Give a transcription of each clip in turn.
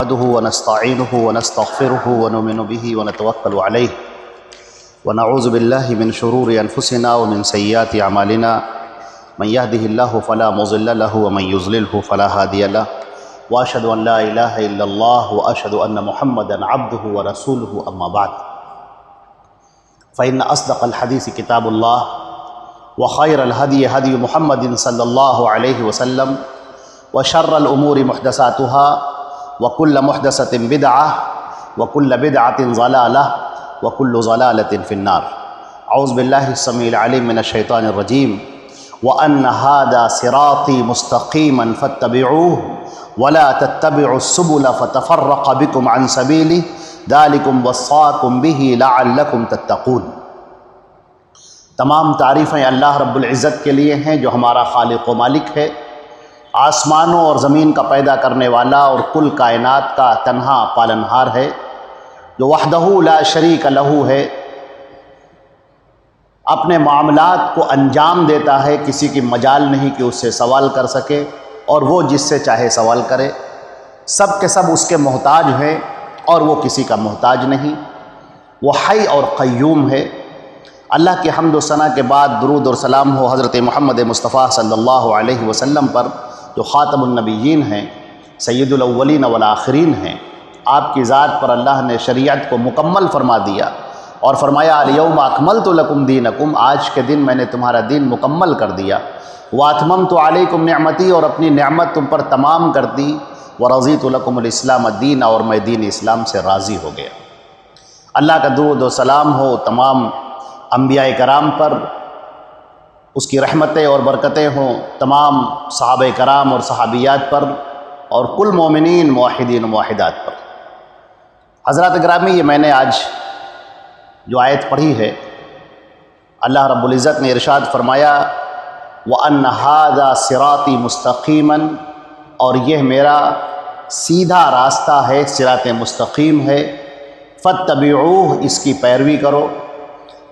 نحمده ونستعينه ونستغفره ونؤمن به ونتوكل عليه ونعوذ بالله من شرور أنفسنا ومن سيئات أعمالنا من يهده الله فلا مضل له ومن يضلله فلا هادي له وأشهد أن لا إله إلا الله وأشهد أن محمدا عبده ورسوله أما بعد فإن أصدق الحديث كتاب الله وخير الهدي هدي محمد صلى الله عليه وسلم وشر الأمور محدثاتها وكل محدثة بدعة وكل بدعة ضلالة وكل ضلالة في النار. أعوذ بالله السميع العليم من الشيطان الرجيم وأن هذا صراطي مستقيما فاتبعوه ولا تتبعوا السبل فتفرق بكم عن سبيله ذلكم وصاكم به لعلكم تتقون. تمام تعریفیں اللہ رب العزت کے لیے ہیں جو ہمارا خالق و مالک ہے، آسمانوں اور زمین کا پیدا کرنے والا اور کل کائنات کا تنہا پالنہار ہے، جو وحدہ لا شریک لہ ہے، اپنے معاملات کو انجام دیتا ہے، کسی کی مجال نہیں کہ اس سے سوال کر سکے اور وہ جس سے چاہے سوال کرے، سب کے سب اس کے محتاج ہیں اور وہ کسی کا محتاج نہیں، وہ حی اور قیوم ہے۔ اللہ کی حمد و ثنا کے بعد درود اور سلام ہو حضرت محمد مصطفیٰ صلی اللہ علیہ وسلم پر جو خاتم النبیین ہیں، سید الاولین والآخرین ہیں۔ آپ کی ذات پر اللہ نے شریعت کو مکمل فرما دیا اور فرمایا الیوم اکملت لکم دینکم، آج کے دن میں نے تمہارا دین مکمل کر دیا، واتممت علیکم نعمتی، اور اپنی نعمت تم پر تمام کر دی، ورضیت لکم الاسلام دین، اور میں دین اسلام سے راضی ہو گیا۔ اللہ کا درود و سلام ہو تمام انبیاء کرام پر، اس کی رحمتیں اور برکتیں ہوں تمام صحابہ کرام اور صحابیات پر اور کل مومنین موحدین و موحدات پر۔ حضرات گرامی، یہ میں نے آج جو آیت پڑھی ہے، اللہ رب العزت نے ارشاد فرمایا وَأَنَّ هَذَا صِرَاطِي مُسْتَقِيمًا، اور یہ میرا سیدھا راستہ ہے، صراط مستقیم ہے، فَاتَّبِعُوهُ، اس کی پیروی کرو،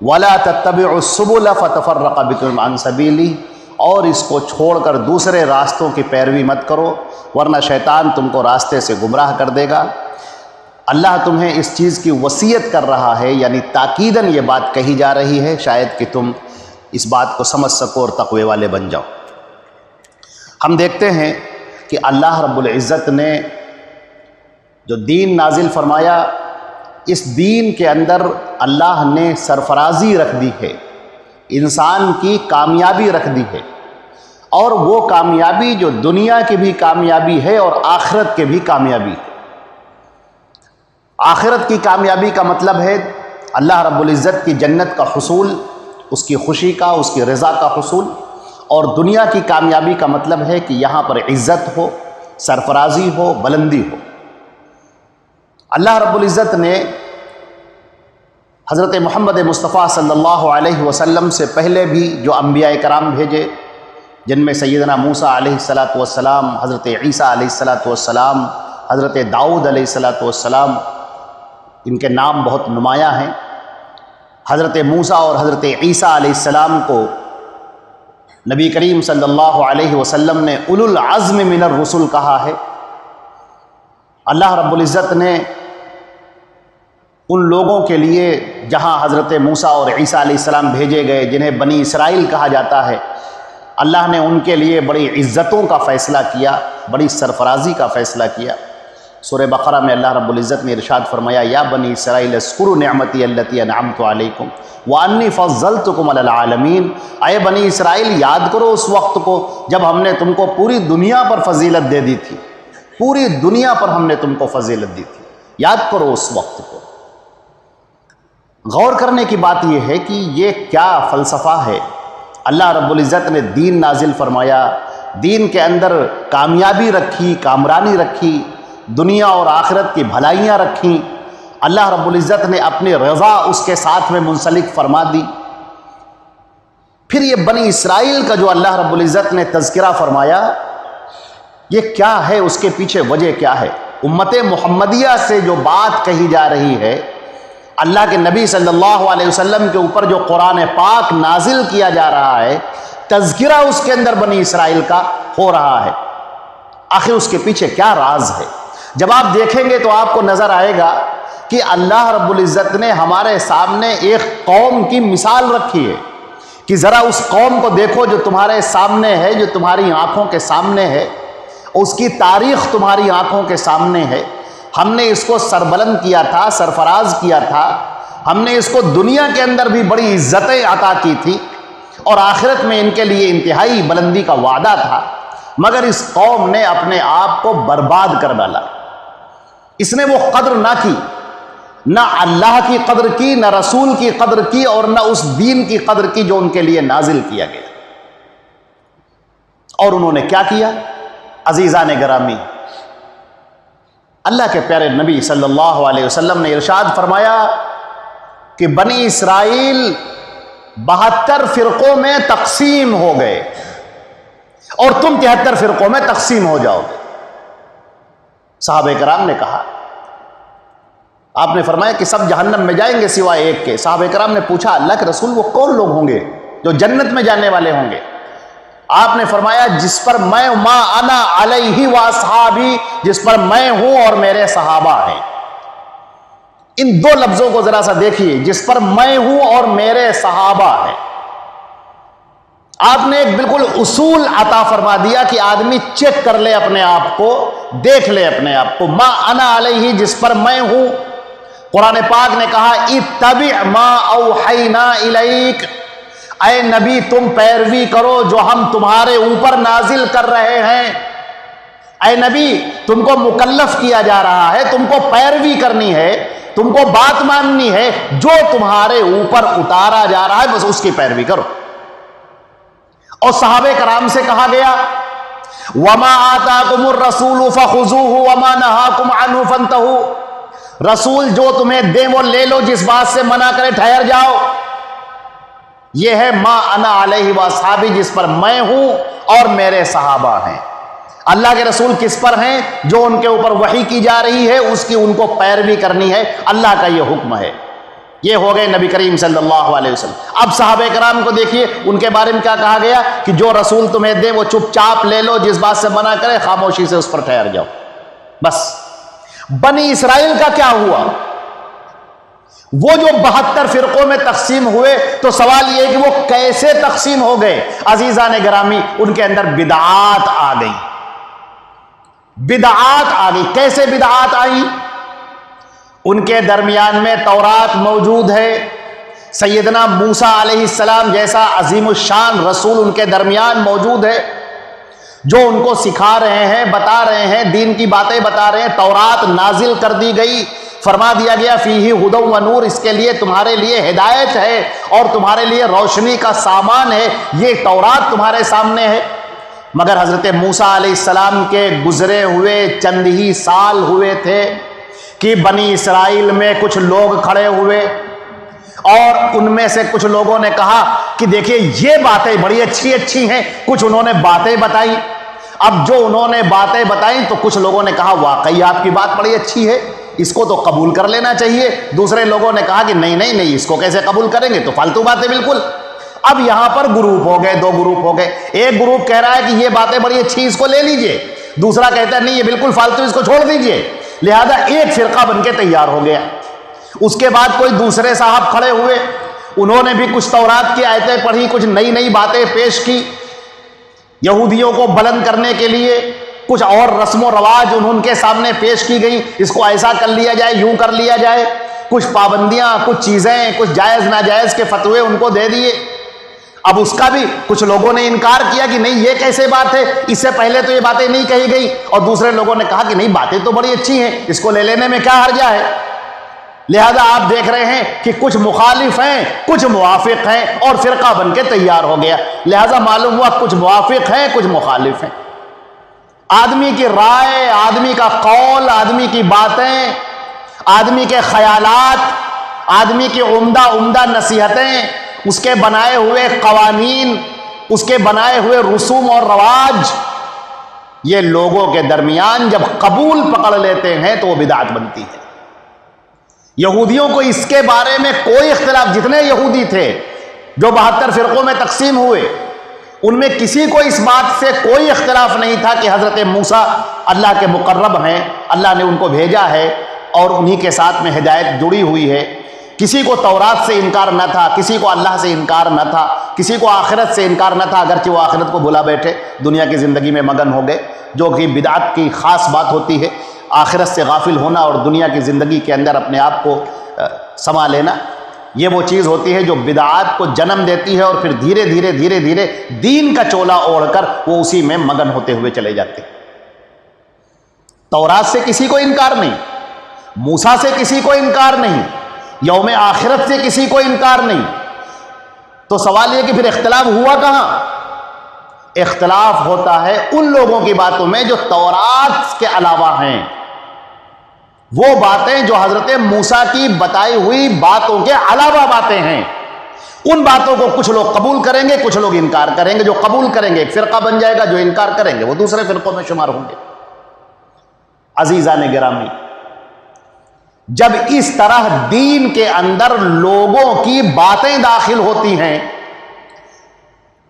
وَلَا تَتَّبِعُوا السُّبُلَ فَتَفَرَّقَ بِكُمْ عَنْ سَبِيلِهِ، اور اس کو چھوڑ کر دوسرے راستوں کی پیروی مت کرو ورنہ شیطان تم کو راستے سے گمراہ کر دے گا۔ اللہ تمہیں اس چیز کی وصیت کر رہا ہے، یعنی تاکیداً یہ بات کہی جا رہی ہے شاید کہ تم اس بات کو سمجھ سکو اور تقوی والے بن جاؤ۔ ہم دیکھتے ہیں کہ اللہ رب العزت نے جو دین نازل فرمایا، اس دین کے اندر اللہ نے سرفرازی رکھ دی ہے، انسان کی کامیابی رکھ دی ہے، اور وہ کامیابی جو دنیا کی بھی کامیابی ہے اور آخرت کے بھی کامیابی ہے۔ آخرت کی کامیابی کا مطلب ہے اللہ رب العزت کی جنت کا حصول، اس کی خوشی کا، اس کی رضا کا حصول، اور دنیا کی کامیابی کا مطلب ہے کہ یہاں پر عزت ہو، سرفرازی ہو، بلندی ہو۔ اللہ رب العزت نے حضرت محمد مصطفیٰ صلی اللہ علیہ وسلم سے پہلے بھی جو انبیاء کرام بھیجے، جن میں سیدنا موسیٰ علیہ السلام، حضرت عیسیٰ علیہ السلام، حضرت داؤد علیہ السلام، ان کے نام بہت نمایاں ہیں۔ حضرت موسیٰ اور حضرت عیسیٰ علیہ السلام کو نبی کریم صلی اللہ علیہ وسلم نے اولو العزم من الرسل کہا ہے۔ اللہ رب العزت نے ان لوگوں کے لیے جہاں حضرت موسیٰ اور عیسیٰ علیہ السلام بھیجے گئے، جنہیں بنی اسرائیل کہا جاتا ہے، اللہ نے ان کے لیے بڑی عزتوں کا فیصلہ کیا، بڑی سرفرازی کا فیصلہ کیا۔ سورہ بقرہ میں اللہ رب العزت نے ارشاد فرمایا یا بنی اسرائیل اذکروا نعمتی التی انعمت علیکم وانی فضلتکم علی العالمین، اے بنی اسرائیل یاد کرو اس وقت کو جب ہم نے تم کو پوری دنیا پر فضیلت دے دی تھی، پوری دنیا پر ہم نے تم کو فضیلت دی تھی، یاد کرو اس وقت کو۔ غور کرنے کی بات یہ ہے کہ یہ کیا فلسفہ ہے۔ اللہ رب العزت نے دین نازل فرمایا، دین کے اندر کامیابی رکھی، کامرانی رکھی، دنیا اور آخرت کی بھلائیاں رکھیں، اللہ رب العزت نے اپنی رضا اس کے ساتھ میں منسلک فرما دی۔ پھر یہ بنی اسرائیل کا جو اللہ رب العزت نے تذکرہ فرمایا، یہ کیا ہے، اس کے پیچھے وجہ کیا ہے؟ امت محمدیہ سے جو بات کہی جا رہی ہے، اللہ کے نبی صلی اللہ علیہ وسلم کے اوپر جو قرآن پاک نازل کیا جا رہا ہے، تذکرہ اس کے اندر بنی اسرائیل کا ہو رہا ہے۔ آخر اس کے پیچھے کیا راز ہے؟ جب آپ دیکھیں گے تو آپ کو نظر آئے گا کہ اللہ رب العزت نے ہمارے سامنے ایک قوم کی مثال رکھی ہے کہ ذرا اس قوم کو دیکھو جو تمہارے سامنے ہے، جو تمہاری آنکھوں کے سامنے ہے، اس کی تاریخ تمہاری آنکھوں کے سامنے ہے۔ ہم نے اس کو سربلند کیا تھا، سرفراز کیا تھا، ہم نے اس کو دنیا کے اندر بھی بڑی عزتیں عطا کی تھی اور آخرت میں ان کے لیے انتہائی بلندی کا وعدہ تھا، مگر اس قوم نے اپنے آپ کو برباد کر ڈالا۔ اس نے وہ قدر نہ کی، نہ اللہ کی قدر کی، نہ رسول کی قدر کی، اور نہ اس دین کی قدر کی جو ان کے لیے نازل کیا گیا۔ اور انہوں نے کیا کیا؟ عزیزان گرامی، اللہ کے پیارے نبی صلی اللہ علیہ وسلم نے ارشاد فرمایا کہ بنی اسرائیل 72 فرقوں میں تقسیم ہو گئے اور تم 73 فرقوں میں تقسیم ہو جاؤ گے۔ صحابہ کرام نے کہا، آپ نے فرمایا کہ سب جہنم میں جائیں گے سوائے ایک کے۔ صحابہ کرام نے پوچھا، اللہ کے رسول وہ کون لوگ ہوں گے جو جنت میں جانے والے ہوں گے؟ آپ نے فرمایا، جس پر میں ما انا علیہ و اصحابی، جس پر میں ہوں اور میرے صحابہ ہیں۔ ان دو لفظوں کو ذرا سا دیکھیے، جس پر میں ہوں اور میرے صحابہ ہیں۔ آپ نے ایک بالکل اصول عطا فرما دیا کہ آدمی چیک کر لے اپنے آپ کو، دیکھ لے اپنے آپ کو۔ ما انا علیہ، جس پر میں ہوں۔ قرآن پاک نے کہا، اتبع ما اوحینا الیک، اے نبی تم پیروی کرو جو ہم تمہارے اوپر نازل کر رہے ہیں۔ اے نبی تم کو مکلف کیا جا رہا ہے، تم کو پیروی کرنی ہے، تم کو بات ماننی ہے، جو تمہارے اوپر اتارا جا رہا ہے بس اس کی پیروی کرو۔ اور صحابہ کرام سے کہا گیا، وَمَا آتَاكُمُ الرَّسُولُ فَخُذُوهُ وَمَا نَهَاكُمْ عَنْهُ فَانْتَهُوا، رسول جو تمہیں دے وہ لے لو، جس بات سے منع کرے ٹھہر جاؤ۔ یہ ہے ما انا علیہ واصحابی، جس پر میں ہوں اور میرے صحابہ ہیں۔ اللہ کے رسول کس پر ہیں؟ جو ان کے اوپر وحی کی جا رہی ہے اس کی ان کو پیروی کرنی ہے، اللہ کا یہ حکم ہے۔ یہ ہو گئے نبی کریم صلی اللہ علیہ وسلم۔ اب صحابہ کرام کو دیکھیے، ان کے بارے میں کیا کہا گیا کہ جو رسول تمہیں دے وہ چپ چاپ لے لو، جس بات سے منع کرے خاموشی سے اس پر ٹھہر جاؤ بس۔ بنی اسرائیل کا کیا ہوا؟ وہ جو 72 فرقوں میں تقسیم ہوئے، تو سوال یہ کہ وہ کیسے تقسیم ہو گئے؟ عزیزان گرامی، ان کے اندر بدعات آ گئی، بدعات آ گئی۔ کیسے بدعات آئی؟ ان کے درمیان میں تورات موجود ہے، سیدنا موسیٰ علیہ السلام جیسا عظیم الشان رسول ان کے درمیان موجود ہے، جو ان کو سکھا رہے ہیں، بتا رہے ہیں، دین کی باتیں بتا رہے ہیں۔ تورات نازل کر دی گئی، فرما دیا گیا فیہ ہدی و نور، اس کے لیے تمہارے لیے ہدایت ہے اور تمہارے لیے روشنی کا سامان ہے، یہ تورات تمہارے سامنے ہے۔ مگر حضرت موسیٰ علیہ السلام کے گزرے ہوئے چند ہی سال ہوئے تھے کہ بنی اسرائیل میں کچھ لوگ کھڑے ہوئے اور ان میں سے کچھ لوگوں نے کہا کہ دیکھیے یہ باتیں بڑی اچھی ہیں، کچھ انہوں نے باتیں بتائی۔ اب جو انہوں نے باتیں بتائیں تو کچھ لوگوں نے کہا واقعی آپ کی بات بڑی اچھی ہے، اس کو تو قبول کر لینا چاہیے۔ دوسرے لوگوں نے کہا کہ نہیں اس کو کیسے قبول کریں گے، تو فالتو باتیں بالکل۔ اب یہاں پر گروپ ہو گئے، دو گروپ ہو گئے۔ ایک گروپ کہہ رہا ہے کہ یہ باتیں بڑی اچھی، اس کو لے لیجئے، دوسرا کہتا ہے نہیں یہ بالکل فالتو، اس کو چھوڑ دیجئے۔ لہذا ایک فرقہ بن کے تیار ہو گیا۔ اس کے بعد کوئی دوسرے صاحب کھڑے ہوئے، انہوں نے بھی کچھ تورات کی آیتیں پڑھی، کچھ نئی باتیں پیش کی یہودیوں کو بلند کرنے کے لیے، کچھ اور رسم و رواج ان کے سامنے پیش کی گئی، اس کو ایسا کر لیا جائے، یوں کر لیا جائے، کچھ پابندیاں، کچھ چیزیں، کچھ جائز ناجائز کے فتوے ان کو دے دیے۔ اب اس کا بھی کچھ لوگوں نے انکار کیا کہ نہیں یہ کیسے بات ہے، اس سے پہلے تو یہ باتیں نہیں کہی گئی، اور دوسرے لوگوں نے کہا کہ نہیں باتیں تو بڑی اچھی ہیں، اس کو لے لینے میں کیا حرجہ ہے۔ لہذا آپ دیکھ رہے ہیں کہ کچھ مخالف ہیں، کچھ موافق ہیں، اور فرقہ بن کے تیار ہو گیا۔ لہذا معلوم ہوا کچھ موافق ہیں، کچھ مخالف ہیں۔ آدمی کی رائے، آدمی کا قول، آدمی کی باتیں، آدمی کے خیالات، آدمی کی عمدہ نصیحتیں، اس کے بنائے ہوئے قوانین، اس کے بنائے ہوئے رسوم اور رواج، یہ لوگوں کے درمیان جب قبول پکڑ لیتے ہیں تو وہ بدعت بنتی ہے۔ یہودیوں کو اس کے بارے میں کوئی اختلاف، جتنے یہودی تھے جو 72 فرقوں میں تقسیم ہوئے، ان میں کسی کو اس بات سے کوئی اختلاف نہیں تھا کہ حضرت موسیٰ اللہ کے مقرب ہیں، اللہ نے ان کو بھیجا ہے اور انہی کے ساتھ میں ہدایت جڑی ہوئی ہے۔ کسی کو تورات سے انکار نہ تھا، کسی کو اللہ سے انکار نہ تھا، کسی کو آخرت سے انکار نہ تھا، اگرچہ وہ آخرت کو بھلا بیٹھے، دنیا کی زندگی میں مگن ہو گئے، جو کہ بدعت کی خاص بات ہوتی ہے، آخرت سے غافل ہونا اور دنیا کی زندگی کے اندر اپنے آپ کو سما لینا۔ یہ وہ چیز ہوتی ہے جو بدعات کو جنم دیتی ہے اور پھر دھیرے دھیرے دھیرے دھیرے دین کا چولا اوڑھ کر وہ اسی میں مگن ہوتے ہوئے چلے جاتے ہیں۔ تورات سے کسی کو انکار نہیں، موسیٰ سے کسی کو انکار نہیں، یوم آخرت سے کسی کو انکار نہیں، تو سوال یہ کہ پھر اختلاف ہوا کہاں؟ اختلاف ہوتا ہے ان لوگوں کی باتوں میں جو تورات کے علاوہ ہیں، وہ باتیں جو حضرت موسیٰ کی بتائی ہوئی باتوں کے علاوہ باتیں ہیں، ان باتوں کو کچھ لوگ قبول کریں گے، کچھ لوگ انکار کریں گے۔ جو قبول کریں گے ایک فرقہ بن جائے گا، جو انکار کریں گے وہ دوسرے فرقوں میں شمار ہوں گے۔ عزیزان گرامی، جب اس طرح دین کے اندر لوگوں کی باتیں داخل ہوتی ہیں،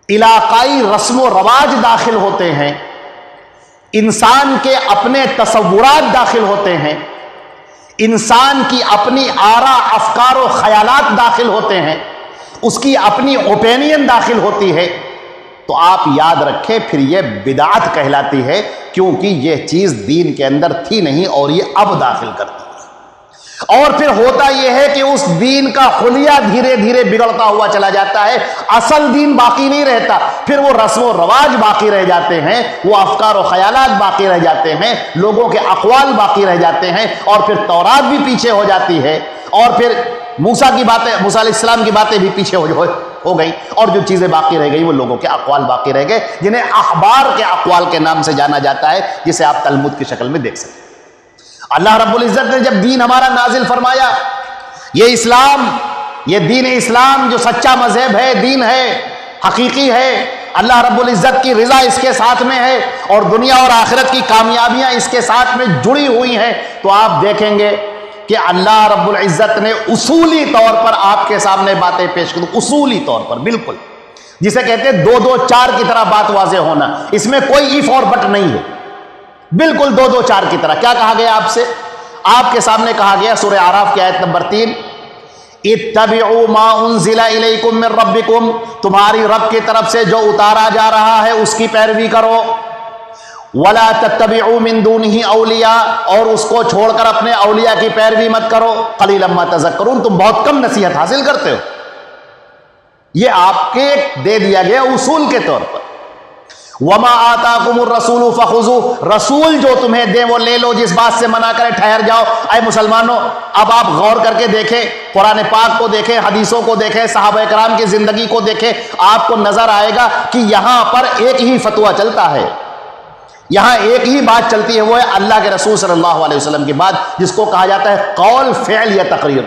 علاقائی رسم و رواج داخل ہوتے ہیں، انسان کے اپنے تصورات داخل ہوتے ہیں، انسان کی اپنی آراء، افکار و خیالات داخل ہوتے ہیں، اس کی اپنی اوپینین داخل ہوتی ہے، تو آپ یاد رکھیں پھر یہ بدعت کہلاتی ہے، کیونکہ یہ چیز دین کے اندر تھی نہیں اور یہ اب داخل کرتی ہے۔ اور پھر ہوتا یہ ہے کہ اس دین کا خلیہ دھیرے دھیرے بگڑتا ہوا چلا جاتا ہے، اصل دین باقی نہیں رہتا، پھر وہ رسم و رواج باقی رہ جاتے ہیں، وہ افکار و خیالات باقی رہ جاتے ہیں، لوگوں کے اقوال باقی رہ جاتے ہیں، اور پھر تورات بھی پیچھے ہو جاتی ہے، اور پھر موسیٰ کی باتیں، موسیٰ علیہ السلام کی باتیں بھی پیچھے ہو گئی، اور جو چیزیں باقی رہ گئی وہ لوگوں کے اقوال باقی رہ گئے، جنہیں احبار کے اقوال کے نام سے جانا جاتا ہے، جسے آپ تلمود کی شکل میں دیکھ سکتے ہیں۔ اللہ رب العزت نے جب دین ہمارا نازل فرمایا، یہ اسلام، یہ دین اسلام جو سچا مذہب ہے، دین ہے، حقیقی ہے، اللہ رب العزت کی رضا اس کے ساتھ میں ہے اور دنیا اور آخرت کی کامیابیاں اس کے ساتھ میں جڑی ہوئی ہیں، تو آپ دیکھیں گے کہ اللہ رب العزت نے اصولی طور پر آپ کے سامنے باتیں پیش کی، اصولی طور پر بالکل، جسے کہتے ہیں 2 2 4 کی طرح بات واضح ہونا، اس میں کوئی ایف اور بٹ نہیں ہے، بالکل 2 2 4 کی طرح۔ کیا کہا گیا آپ سے؟ آپ کے سامنے کہا گیا سورہ اعراف کی آیت نمبر 3، اتبعوا ما انزل الیکم من ربکم، تمہاری رب کی طرف سے جو اتارا جا رہا ہے اس کی پیروی کرو، ولا تتبعوا من دونہ اولیاء، اور اس کو چھوڑ کر اپنے اولیاء کی پیروی مت کرو، قلیلا ما تذکرون، تم بہت کم نصیحت حاصل کرتے ہو۔ یہ آپ کے دے دیا گیا اصول کے طور پر۔ وما آتاکم الرسول فخذوہ، رسول جو تمہیں دے وہ لے لو، جس بات سے منع کرے ٹھہر جاؤ۔ اے مسلمانوں، اب آپ غور کر کے دیکھیں، قرآن پاک کو دیکھیں، حدیثوں کو دیکھیں، صحابہ کرام کی زندگی کو دیکھیں، آپ کو نظر آئے گا کہ یہاں پر ایک ہی فتویٰ چلتا ہے، یہاں ایک ہی بات چلتی ہے، وہ ہے اللہ کے رسول صلی اللہ علیہ وسلم کی بات، جس کو کہا جاتا ہے قول، فعل یا تقریر۔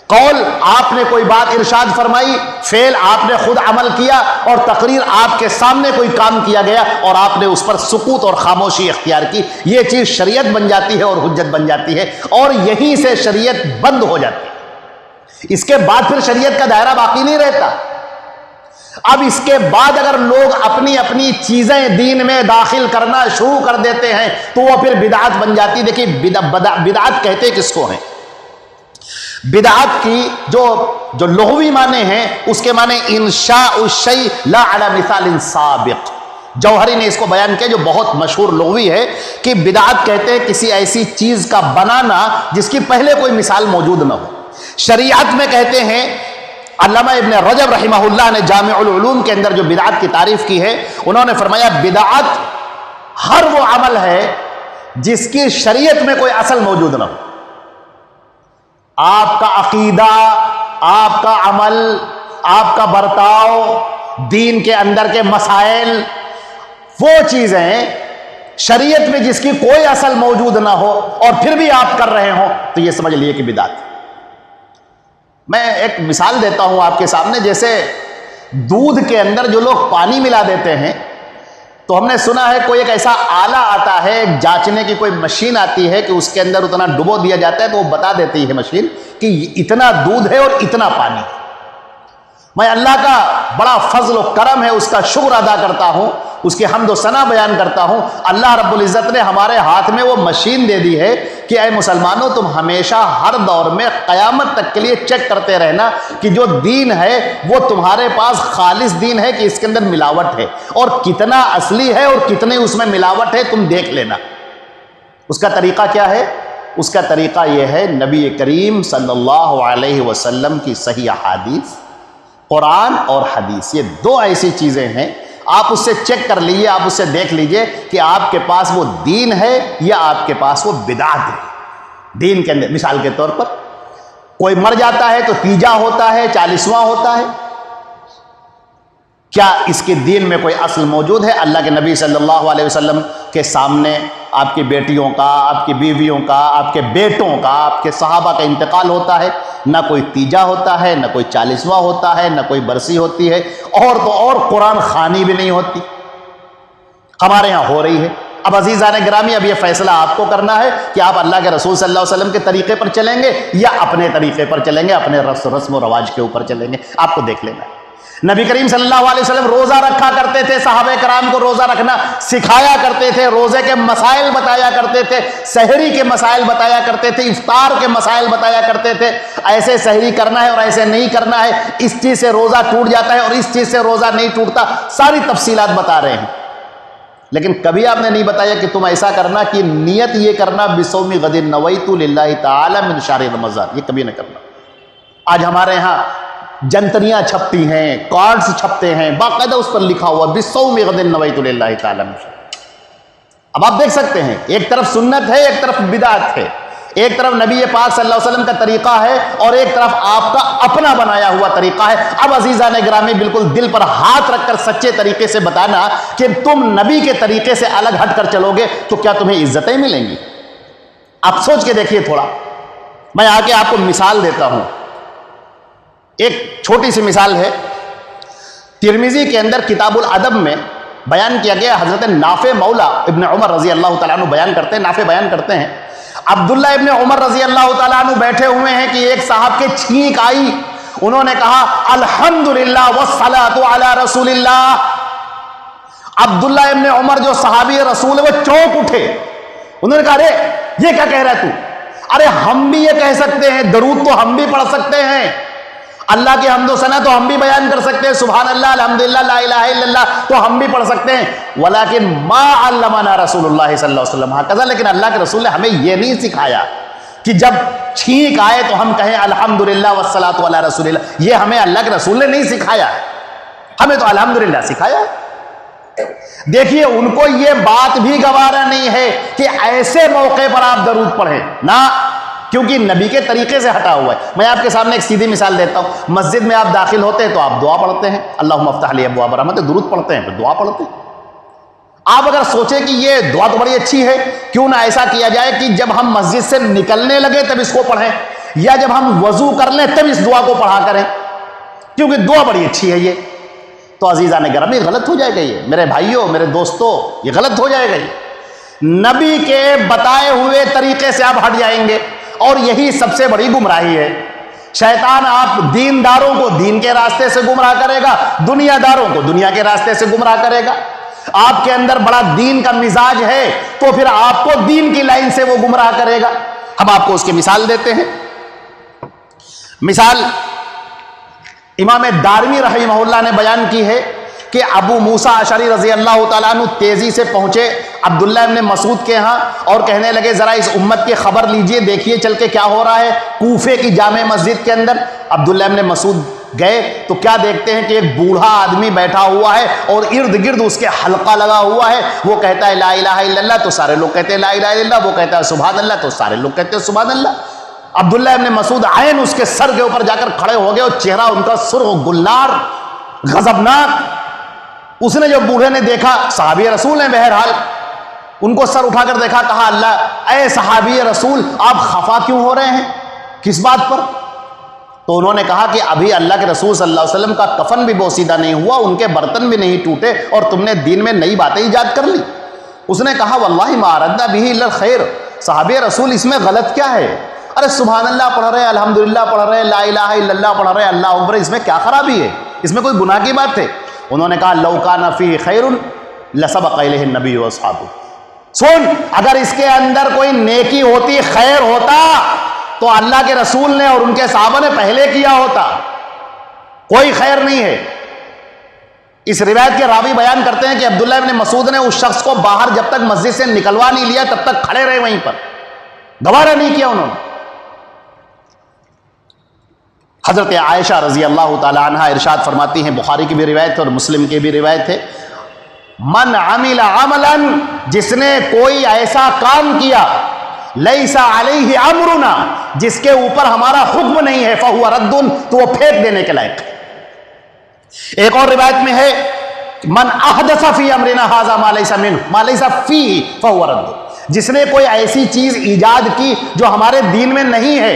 قول، آپ نے کوئی بات ارشاد فرمائی، فعل آپ نے خود عمل کیا، اور تقریر آپ کے سامنے کوئی کام کیا گیا اور آپ نے اس پر سکوت اور خاموشی اختیار کی، یہ چیز شریعت بن جاتی ہے اور حجت بن جاتی ہے، اور یہیں سے شریعت بند ہو جاتی ہے۔ اس کے بعد پھر شریعت کا دائرہ باقی نہیں رہتا۔ اب اس کے بعد اگر لوگ اپنی اپنی چیزیں دین میں داخل کرنا شروع کر دیتے ہیں تو وہ پھر بدعت بن جاتی۔ دیکھیں بدعت کہتے کس کو ہیں؟ بدعت کی جو لغوی معنی ہیں، اس کے معنی انشاء الشیء لا علی مثال سابق۔ جوہری نے اس کو بیان کیا جو بہت مشہور لغوی ہے کہ بدعت کہتے ہیں کسی ایسی چیز کا بنانا جس کی پہلے کوئی مثال موجود نہ ہو۔ شریعت میں کہتے ہیں، علامہ ابن رجب رحمہ اللہ نے جامع العلوم کے اندر جو بدعت کی تعریف کی ہے، انہوں نے فرمایا بدعت ہر وہ عمل ہے جس کی شریعت میں کوئی اصل موجود نہ ہو۔ آپ کا عقیدہ، آپ کا عمل، آپ کا برتاؤ، دین کے اندر کے مسائل، وہ چیزیں شریعت میں جس کی کوئی اصل موجود نہ ہو اور پھر بھی آپ کر رہے ہوں تو یہ سمجھ لیے کہ بدعت۔ میں ایک مثال دیتا ہوں آپ کے سامنے، جیسے دودھ کے اندر جو لوگ پانی ملا دیتے ہیں، تو ہم نے سنا ہے کوئی ایک ایسا آلہ آتا ہے، ایک جانچنے کی کوئی مشین آتی ہے کہ اس کے اندر اتنا ڈبو دیا جاتا ہے تو وہ بتا دیتی ہے مشین کہ اتنا دودھ ہے اور اتنا پانی ہے۔ میں اللہ کا بڑا فضل و کرم ہے، اس کا شکر ادا کرتا ہوں، اس کی حمد و ثنا بیان کرتا ہوں۔ اللہ رب العزت نے ہمارے ہاتھ میں وہ مشین دے دی ہے کہ اے مسلمانوں، تم ہمیشہ ہر دور میں قیامت تک کے لیے چیک کرتے رہنا کہ جو دین ہے وہ تمہارے پاس خالص دین ہے کہ اس کے اندر ملاوٹ ہے، اور کتنا اصلی ہے اور کتنے اس میں ملاوٹ ہے تم دیکھ لینا۔ اس کا طریقہ کیا ہے؟ اس کا طریقہ یہ ہے نبی کریم صلی اللہ علیہ وسلم کی صحیح احادیث، قرآن اور حدیث، یہ دو ایسی چیزیں ہیں، آپ اس سے چیک کر لیجئے، آپ اس سے دیکھ لیجئے کہ آپ کے پاس وہ دین ہے یا آپ کے پاس وہ بدعت ہے۔ دین کے اندر مثال کے طور پر کوئی مر جاتا ہے تو تیجا ہوتا ہے، 40واں ہوتا ہے، کیا اس کے دین میں کوئی اصل موجود ہے؟ اللہ کے نبی صلی اللہ علیہ وسلم کے سامنے آپ کی بیٹیوں کا، آپ کی بیویوں کا، آپ کے بیٹوں کا، آپ کے صحابہ کا انتقال ہوتا ہے، نہ کوئی تیجا ہوتا ہے، نہ کوئی 40واں ہوتا ہے، نہ کوئی برسی ہوتی ہے، اور تو اور قرآن خوانی بھی نہیں ہوتی۔ ہمارے ہاں ہو رہی ہے۔ اب عزیزان گرامی، اب یہ فیصلہ آپ کو کرنا ہے کہ آپ اللہ کے رسول صلی اللہ علیہ وسلم کے طریقے پر چلیں گے یا اپنے طریقے پر چلیں گے، اپنے رسم و رواج کے اوپر چلیں گے، آپ کو دیکھ لینا ہے۔ نبی کریم صلی اللہ علیہ وسلم روزہ رکھا کرتے تھے، صحابہ کرام کو روزہ رکھنا سکھایا کرتے تھے، روزے کے مسائل بتایا کرتے تھے، سحری کے مسائل بتایا کرتے تھے، افطار کے مسائل بتایا کرتے تھے، ایسے سحری کرنا ہے اور ایسے نہیں کرنا ہے، اس چیز سے روزہ ٹوٹ جاتا ہے اور اس چیز سے روزہ نہیں ٹوٹتا، ساری تفصیلات بتا رہے ہیں۔ لیکن کبھی آپ نے نہیں بتایا کہ تم ایسا کرنا کہ نیت یہ کرنا بصوم غد نویت للہ تعالی من شہر رمضان، یہ کبھی نہ کرنا۔ آج ہمارے ہاں جنتریاں چھپتی ہیں، کارڈز چھپتے ہیں، باقاعدہ اس پر لکھا ہوا بصوم غد نویت للہ تعالی من شہر۔ اب آپ دیکھ سکتے ہیں، ایک طرف سنت ہے، ایک طرف بدعت ہے، ایک طرف نبی پاک صلی اللہ علیہ وسلم کا طریقہ ہے اور ایک طرف آپ کا اپنا بنایا ہوا طریقہ ہے۔ اب عزیزان گرامی، بالکل دل پر ہاتھ رکھ کر سچے طریقے سے بتانا کہ تم نبی کے طریقے سے الگ ہٹ کر چلو گے تو کیا تمہیں عزتیں ملیں گی؟ آپ سوچ کے دیکھیے تھوڑا۔ میں آ کے آپ کو مثال دیتا ہوں، ایک چھوٹی سی مثال ہے۔ ترمذی کے اندر کتاب الادب میں بیان کیا گیا، حضرت نافع مولا ابن عمر رضی اللہ تعالیٰ عنہ بیان کرتے ہیں، نافع بیان کرتے ہیں، عبداللہ ابن عمر رضی اللہ تعالیٰ عنہ بیٹھے ہوئے ہیں کہ ایک صاحب کے چھینک آئی، انہوں نے کہا الحمدللہ والصلاۃ علی رسول اللہ۔ عبداللہ ابن عمر جو صحابی رسول ہے وہ چونک اٹھے، انہوں نے کہا ارے یہ کیا کہہ رہا ہے تو؟ ارے ہم بھی یہ کہہ سکتے ہیں، درود تو ہم بھی پڑھ سکتے ہیں، اللہ کی حمد و ثنا تو ہم بھی بیان کر سکتے ہیں، سبحان اللہ، الحمدللہ، لا الہ الا اللہ تو ہم بھی پڑھ سکتے ہیں، ولیکن ما علمنا رسول اللہ صلی اللہ علیہ وسلم ہکذا، لیکن اللہ کے رسول نے ہمیں یہ نہیں سکھایا کہ جب چھینک آئے تو ہم کہیں الحمدللہ والصلاۃ علی رسول اللہ، یہ ہمیں اللہ کے رسول نے نہیں سکھایا، ہمیں تو الحمدللہ سکھایا ہے۔ دیکھیے ان کو یہ بات بھی گوارا نہیں ہے کہ ایسے موقع پر آپ درود پڑھیں، نہ، کیونکہ نبی کے طریقے سے ہٹا ہوا ہے۔ میں آپ کے سامنے ایک سیدھی مثال دیتا ہوں، مسجد میں آپ داخل ہوتے ہیں تو آپ دعا پڑھتے ہیں، اللہم افتح لی ابواب رحمت، درود پڑھتے ہیں پھر دعا پڑھتے ہیں۔ آپ اگر سوچیں کہ یہ دعا تو بڑی اچھی ہے، کیوں نہ ایسا کیا جائے کہ جب ہم مسجد سے نکلنے لگے تب اس کو پڑھیں، یا جب ہم وضو کر لیں تب اس دعا کو پڑھا کریں، کیونکہ دعا بڑی اچھی ہے یہ۔ تو عزیزان گرامی، غلط ہو جائے گا یہ، میرے بھائیوں، میرے دوستوں، یہ غلط ہو جائے گا یہ۔ نبی کے بتائے ہوئے طریقے سے آپ ہٹ جائیں گے اور یہی سب سے بڑی گمراہی ہے۔ شیطان آپ دینداروں کو دین کے راستے سے گمراہ کرے گا، دنیا داروں کو دنیا کے راستے سے گمراہ کرے گا۔ آپ کے اندر بڑا دین کا مزاج ہے تو پھر آپ کو دین کی لائن سے وہ گمراہ کرے گا۔ ہم آپ کو اس کی مثال دیتے ہیں۔ مثال امام دارمی رحمہ اللہ نے بیان کی ہے کہ ابو موسیٰ اشعری رضی اللہ تعالیٰ عنہ تیزی سے پہنچے عبداللہ ابن مسعود کے ہاں اور کہنے لگے ذرا اس امت کی خبر لیجئے، دیکھیے چل کے کیا ہو رہا ہے کوفے کی جامع مسجد کے اندر۔ عبداللہ ابن مسعود گئے تو کیا دیکھتے ہیں کہ ایک بوڑھا آدمی بیٹھا ہوا ہے اور ارد گرد اس کے حلقہ لگا ہوا ہے، وہ کہتا ہے لا الہ الا اللہ تو سارے لوگ کہتے ہیں لا الہ الا اللہ، وہ کہتا ہے سبحان اللہ تو سارے لوگ کہتے ہیں سبحان اللہ۔ عبداللہ ابن مسعود عین اس کے سر کے اوپر جا کر کھڑے ہو گئے اور چہرہ ان کا سرخ گلنار غضبناک۔ اس نے جو بوڑھے نے دیکھا، صحابی رسول نے بہرحال، ان کو سر اٹھا کر دیکھا، کہا اللہ اے صحابی رسول آپ خفا کیوں ہو رہے ہیں، کس بات پر؟ تو انہوں نے کہا کہ ابھی اللہ کے رسول صلی اللہ علیہ وسلم کا کفن بھی بوسیدہ نہیں ہوا، ان کے برتن بھی نہیں ٹوٹے اور تم نے دین میں نئی باتیں ایجاد کر لی۔ اس نے کہا واللہ ما اردنا بہ الا الخیر، صحابی رسول اس میں غلط کیا ہے؟ ارے سبحان اللہ پڑھ رہے ہیں، الحمدللہ پڑھ رہے ہیں، لا الہ الا اللہ پڑھ رہے ہیں، اللہ اکبر، اس میں کیا خرابی ہے؟ اس میں کوئی گناہ کی بات ہے؟ انہوں نے کہا لو کان فیہ خیر لسبق الیہ النبی واصحابہ، سن اگر اس کے اندر کوئی نیکی ہوتی، خیر ہوتا تو اللہ کے رسول نے اور ان کے صحابہ نے پہلے کیا ہوتا، کوئی خیر نہیں ہے۔ اس روایت کے راوی بیان کرتے ہیں کہ عبداللہ ابن مسعود نے اس شخص کو باہر جب تک مسجد سے نکلوا نہیں لیا تب تک کھڑے رہے وہیں پر، گوارا نہیں کیا انہوں نے۔ حضرت عائشہ رضی اللہ تعالی عنہا ارشاد فرماتی ہیں، بخاری کی بھی روایت ہے اور مسلم کی بھی روایت ہے، من عمل عملا، جس نے کوئی ایسا کام کیا، لیس علیہ امرنا، جس کے اوپر ہمارا حکم نہیں ہے، فہو رد، تو وہ پھینک دینے کے لائق ہے۔ ایک اور روایت میں ہے من احدث فی امرنا ھذا ما لیس منہ ما لیس فیہ فہو رد، جس نے کوئی ایسی چیز ایجاد کی جو ہمارے دین میں نہیں ہے،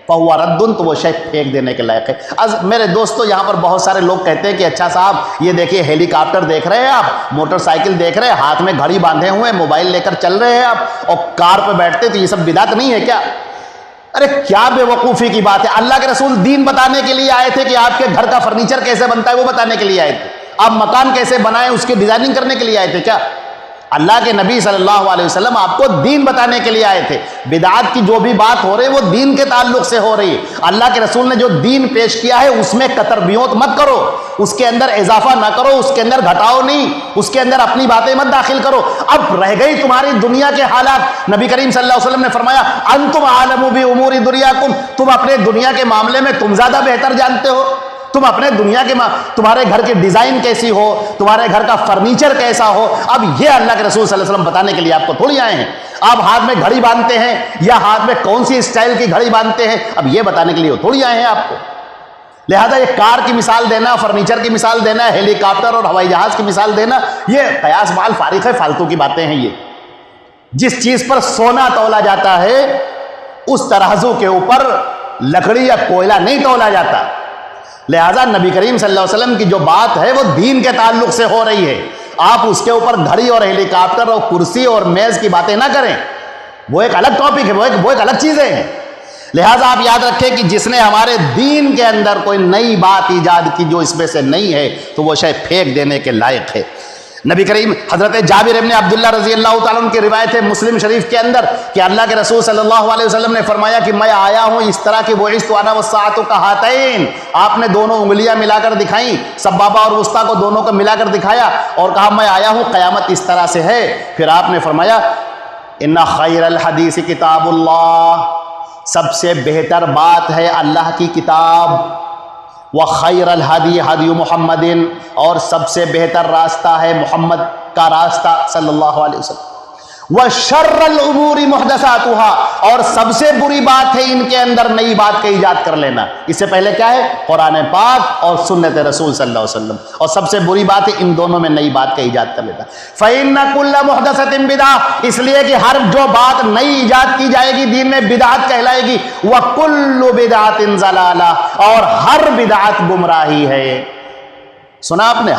فہو رد، تو وہ شے پھینک دینے کے لائق ہے۔ میرے دوستو یہاں پر بہت سارے لوگ کہتے ہیں کہ اچھا صاحب یہ دیکھیے ہیلی کاپٹر دیکھ رہے ہیں آپ، موٹر سائیکل دیکھ رہے ہیں، ہاتھ میں گھڑی باندھے ہوئے، موبائل لے کر چل رہے ہیں آپ، اور کار پہ بیٹھتے، تو یہ سب بدعت نہیں ہے کیا؟ ارے کیا بے وقوفی کی بات ہے، اللہ کے رسول دین بتانے کے لیے آئے تھے کہ آپ کے گھر کا فرنیچر کیسے بنتا ہے وہ بتانے کے لیے آئے تھے، آپ مکان کیسے بنائیں اس کی ڈیزائننگ کرنے کے لیے آئے تھے کیا؟ اللہ کے نبی صلی اللہ علیہ وسلم آپ کو دین بتانے کے لیے آئے تھے۔ بدعات کی جو بھی بات ہو رہی ہے وہ دین کے تعلق سے ہو رہی ہے۔ اللہ کے رسول نے جو دین پیش کیا ہے اس میں قطر بیوت مت کرو، اس کے اندر اضافہ نہ کرو، اس کے اندر گھٹاؤ نہیں، اس کے اندر اپنی باتیں مت داخل کرو۔ اب رہ گئی تمہاری دنیا کے حالات، نبی کریم صلی اللہ علیہ وسلم نے فرمایا انتم اعلم بامور دنیاکم، تم اپنے دنیا کے معاملے میں تم زیادہ بہتر جانتے ہو، تم اپنے دنیا کے تمہارے گھر کی ڈیزائن کیسی ہو، تمہارے گھر کا فرنیچر کیسا ہو، اب یہ اللہ کے رسول صلی اللہ علیہ وسلم بتانے کے لیے آپ کو تھوڑی آئے ہیں۔ آپ ہاتھ میں گھڑی باندھتے ہیں یا ہاتھ میں کون سی اسٹائل کی گھڑی باندھتے ہیں، اب یہ بتانے کے لیے تھوڑی آئے ہیں آپ کو۔ لہذا یہ کار کی مثال دینا، فرنیچر کی مثال دینا، ہیلی کاپٹر اور ہوائی جہاز کی مثال دینا، یہ قیاس مال فارغ ہے، فالتو کی باتیں ہیں۔ یہ جس چیز پر سونا تولا جاتا ہے اس ترازو کے اوپر لکڑی یا کوئلہ نہیں تولا جاتا۔ لہذا نبی کریم صلی اللہ علیہ وسلم کی جو بات ہے وہ دین کے تعلق سے ہو رہی ہے، آپ اس کے اوپر گھڑی اور ہیلی کاپٹر اور کرسی اور میز کی باتیں نہ کریں، وہ ایک الگ ٹاپک ہے، وہ ایک الگ چیزیں ہیں۔ لہذا آپ یاد رکھیں کہ جس نے ہمارے دین کے اندر کوئی نئی بات ایجاد کی جو اس میں سے نہیں ہے تو وہ شے پھینک دینے کے لائق ہے۔ نبی کریم حضرت جابر ابن عبداللہ رضی اللہ تعالیٰ عنہ کی روایت ہے مسلم شریف کے اندر کہ اللہ کے رسول صلی اللہ علیہ وسلم نے فرمایا کہ میں آیا ہوں اس طرح کہ بعثت انا والساعۃ کہاتین، آپ نے دونوں انگلیاں ملا کر دکھائیں، سبابہ اور وسطیٰ کو دونوں کو ملا کر دکھایا اور کہا میں آیا ہوں قیامت اس طرح سے ہے۔ پھر آپ نے فرمایا ان خیر الحدیث کتاب اللہ، سب سے بہتر بات ہے اللہ کی کتاب، وخیر الہدی ہدی محمد، اور سب سے بہتر راستہ ہے محمد کا راستہ صلی اللہ علیہ وسلم، وشر الامور محدثاتها، اور سب سے بری بات ہے ان کے اندر نئی بات کا ایجاد کر لینا۔ اس سے پہلے کیا ہے؟ قرآن پاک اور سنت رسول صلی اللہ علیہ وسلم، اور سب سے بری بات ہے ان دونوں میں نئی بات کا ایجاد کر لینا۔ فإن كل محدثة بدعة، اس لیے کہ ہر جو بات نئی ایجاد کی جائے گی دین میں بدعت کہلائے گی، وكل بدعة ضلالة، اور ہر بدعت گمراہی ہے۔ سنا آپ نے؟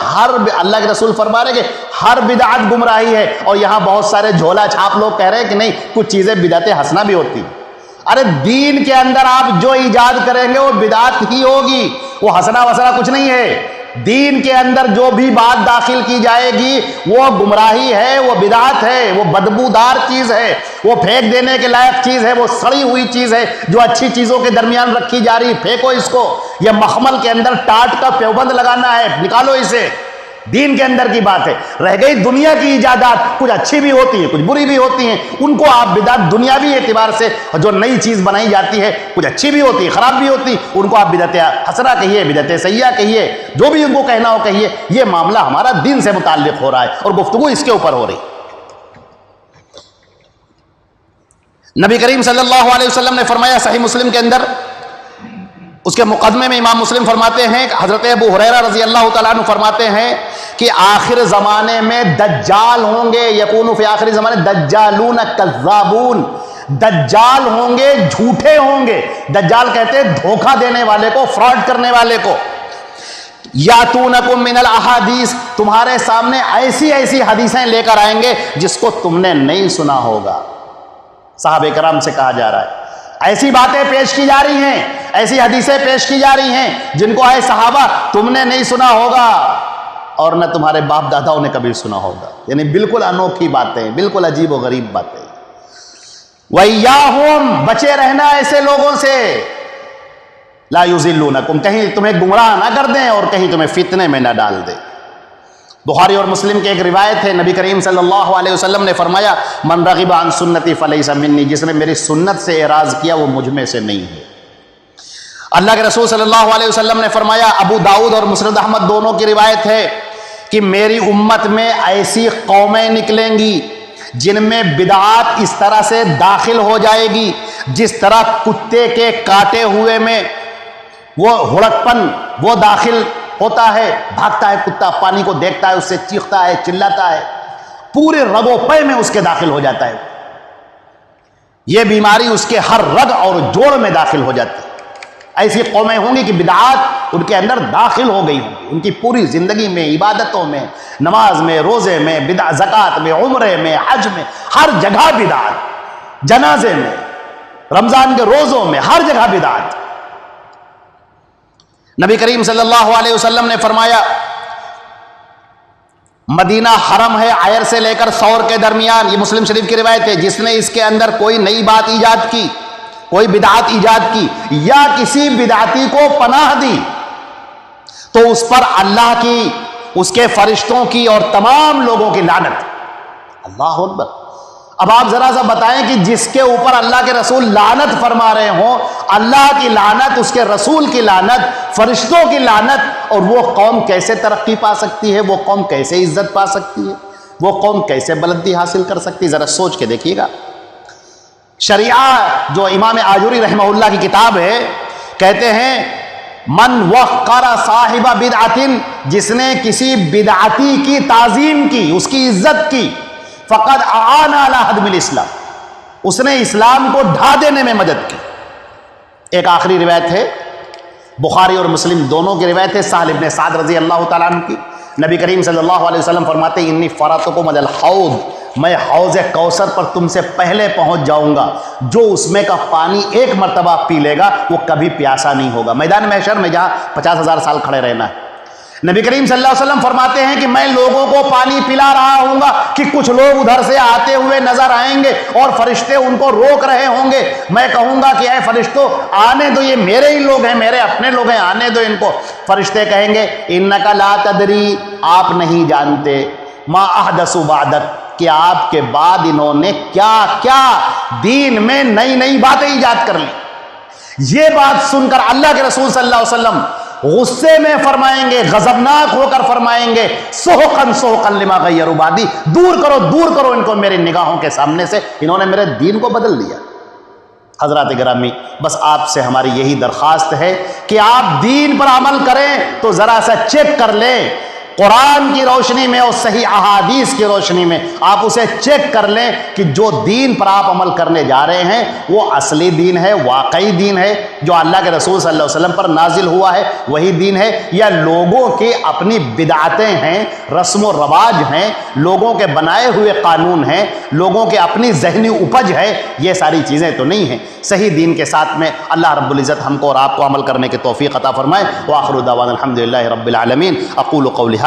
اللہ کے رسول فرما رہے کہ ہر بدعت گمراہی ہے، اور یہاں بہت سارے جھولا چھاپ لوگ کہہ رہے ہیں کہ نہیں کچھ چیزیں بدعتیں حسنہ بھی ہوتی ہیں۔ ارے دین کے اندر آپ جو ایجاد کریں گے وہ بدعت ہی ہوگی، وہ حسنہ وسنہ کچھ نہیں ہے۔ دین کے اندر جو بھی بات داخل کی جائے گی وہ گمراہی ہے، وہ بدعت ہے، وہ بدبودار چیز ہے، وہ پھینک دینے کے لائق چیز ہے، وہ سڑی ہوئی چیز ہے جو اچھی چیزوں کے درمیان رکھی جا رہی، پھینکو اس کو۔ یہ مخمل کے اندر ٹاٹ کا پیوبند لگانا ہے، نکالو اسے۔ دین کے اندر کی بات ہے۔ رہ گئی دنیا کی ایجادات، کچھ اچھی بھی ہوتی ہیں کچھ بری بھی ہوتی ہیں، ان کو آپ بدعت دنیاوی اعتبار سے جو نئی چیز بنائی جاتی ہے کچھ اچھی بھی ہوتی ہے خراب بھی ہوتی، ان کو آپ بدعت حسنہ کہیے، بدعت سیئہ کہیے، جو بھی ان کو کہنا ہو کہیے۔ یہ معاملہ ہمارا دین سے متعلق ہو رہا ہے اور گفتگو اس کے اوپر ہو رہی۔ نبی کریم صلی اللہ علیہ وسلم نے فرمایا صحیح مسلم کے اندر، اس کے مقدمے میں امام مسلم فرماتے ہیں، حضرت ابو ہریرہ رضی اللہ تعالیٰ عنہ فرماتے ہیں کہ آخر زمانے میں دجال ہوں گے، یکون فی آخر زمانے دجالون کذابون، دجال ہوں گے جھوٹے ہوں گے۔ دجال کہتے ہیں دھوکہ دینے والے کو، فراڈ کرنے والے کو۔ یاتونکم من الاحادیث، تمہارے سامنے ایسی ایسی حدیثیں لے کر آئیں گے جس کو تم نے نہیں سنا ہوگا۔ صحابہ کرام سے کہا جا رہا ہے ایسی باتیں پیش کی جا رہی ہیں، ایسی حدیثیں پیش کی جا رہی ہیں جن کو اے صحابہ تم نے نہیں سنا ہوگا اور نہ تمہارے باپ داداؤں نے کبھی سنا ہوگا. یعنی بالکل انوکھی باتیں، بالکل عجیب و غریب باتیں. وَإِيَّاهُمْ، بچے رہنا ایسے لوگوں سے، لا يُضِلُّونَكُمْ، کہیں تمہیں گمراہ نہ کر دیں اور کہیں تمہیں فتنے میں نہ ڈال دیں. بخاری اور مسلم کی ایک روایت ہے، نبی کریم صلی اللہ علیہ وسلم نے فرمایا من رغب عن سنتی فلیس منی، جس نے میری سنت سے اعراض کیا وہ مجھ میں سے نہیں ہے. اللہ کے رسول صلی اللہ علیہ وسلم نے فرمایا، ابو داؤد اور مسند احمد دونوں کی روایت ہے کہ میری امت میں ایسی قومیں نکلیں گی جن میں بدعات اس طرح سے داخل ہو جائے گی جس طرح کتے کے کاٹے ہوئے میں وہ ہڑکپن وہ داخل ہوتا ہے. بھاگتا ہے کتا، پانی کو دیکھتا ہے، اس سے چیختا ہے، چلاتا ہے، پورے رگ و پے میں اس کے داخل ہو جاتا ہے. یہ بیماری اس کے ہر رگ اور جوڑ میں داخل ہو جاتی ہے. ایسی قومیں ہوں گی کہ بدعات ان کے اندر داخل ہو گئی ہوں گی. ان کی پوری زندگی میں، عبادتوں میں، نماز میں، روزے میں، زکوٰۃ میں، عمرے میں، حج میں، ہر جگہ بدعات، جنازے میں، رمضان کے روزوں میں، ہر جگہ بدعات. نبی کریم صلی اللہ علیہ وسلم نے فرمایا مدینہ حرم ہے عیر سے لے کر ثور کے درمیان، یہ مسلم شریف کی روایت ہے، جس نے اس کے اندر کوئی نئی بات ایجاد کی، کوئی بدعت ایجاد کی یا کسی بدعتی کو پناہ دی تو اس پر اللہ کی، اس کے فرشتوں کی اور تمام لوگوں کی لعنت. اللہ اکبر. اب آپ ذرا سا بتائیں کہ جس کے اوپر اللہ کے رسول لعنت فرما رہے ہوں، اللہ کی لعنت، اس کے رسول کی لعنت، فرشتوں کی لعنت، اور وہ قوم کیسے ترقی پا سکتی ہے؟ وہ قوم کیسے عزت پا سکتی ہے؟ وہ قوم کیسے بلندی حاصل کر سکتی ہے؟ ذرا سوچ کے دیکھیے گا. شریعہ جو امام آجوری رحمہ اللہ کی کتاب ہے، کہتے ہیں من وقر صاحب بدعت، جس نے کسی بدعتی کی تعظیم کی، اس کی عزت کی، فقد اعان علی ہدم الاسلام، اس نے اسلام کو ڈھا دینے میں مدد کی. ایک آخری روایت ہے، بخاری اور مسلم دونوں کی روایت ہے، سہل ابن سعد رضی اللہ تعالیٰ عنہ کی. نبی کریم صلی اللہ علیہ وسلم فرماتے ہیں انی فرطکم علی الحوض، میں حوض کوثر پر تم سے پہلے پہنچ جاؤں گا. جو اس میں کا پانی ایک مرتبہ پی لے گا وہ کبھی پیاسا نہیں ہوگا. میدان محشر میں جہاں 50,000 سال کھڑے رہنا ہے. نبی کریم صلی اللہ علیہ وسلم فرماتے ہیں کہ میں لوگوں کو پانی پلا رہا ہوں گا کہ کچھ لوگ ادھر سے آتے ہوئے نظر آئیں گے اور فرشتے ان کو روک رہے ہوں گے. میں کہوں گا کہ اے فرشتوں آنے دو، یہ میرے ہی لوگ ہیں، میرے اپنے لوگ ہیں، آنے دو ان کو. فرشتے کہیں گے انک لا تدری، آپ نہیں جانتے، ما احدثوا بعدک، کہ آپ کے بعد انہوں نے کیا کیا دین میں نئی نئی باتیں ایجاد کر لی. یہ بات سن کر اللہ کے رسول صلی اللہ علیہ وسلم غصے میں فرمائیں گے، غضبناک ہو کر فرمائیں گے سحقا سحقا لما غیروا بعدی، دور کرو دور کرو ان کو میری نگاہوں کے سامنے سے، انہوں نے میرے دین کو بدل دیا. حضرات گرامی، بس آپ سے ہماری یہی درخواست ہے کہ آپ دین پر عمل کریں تو ذرا سا چیک کر لیں، قرآن کی روشنی میں اور صحیح احادیث کی روشنی میں آپ اسے چیک کر لیں کہ جو دین پر آپ عمل کرنے جا رہے ہیں وہ اصلی دین ہے، واقعی دین ہے، جو اللہ کے رسول صلی اللہ علیہ وسلم پر نازل ہوا ہے وہی دین ہے، یا لوگوں کی اپنی بدعتیں ہیں، رسم و رواج ہیں، لوگوں کے بنائے ہوئے قانون ہیں، لوگوں کے اپنی ذہنی اپج ہے. یہ ساری چیزیں تو نہیں ہیں. صحیح دین کے ساتھ میں اللہ رب العزت ہم کو اور آپ کو عمل کرنے کی توفیق عطا فرمائے. وآخر دعوانا الحمدللہ رب العالمین. اقول قولی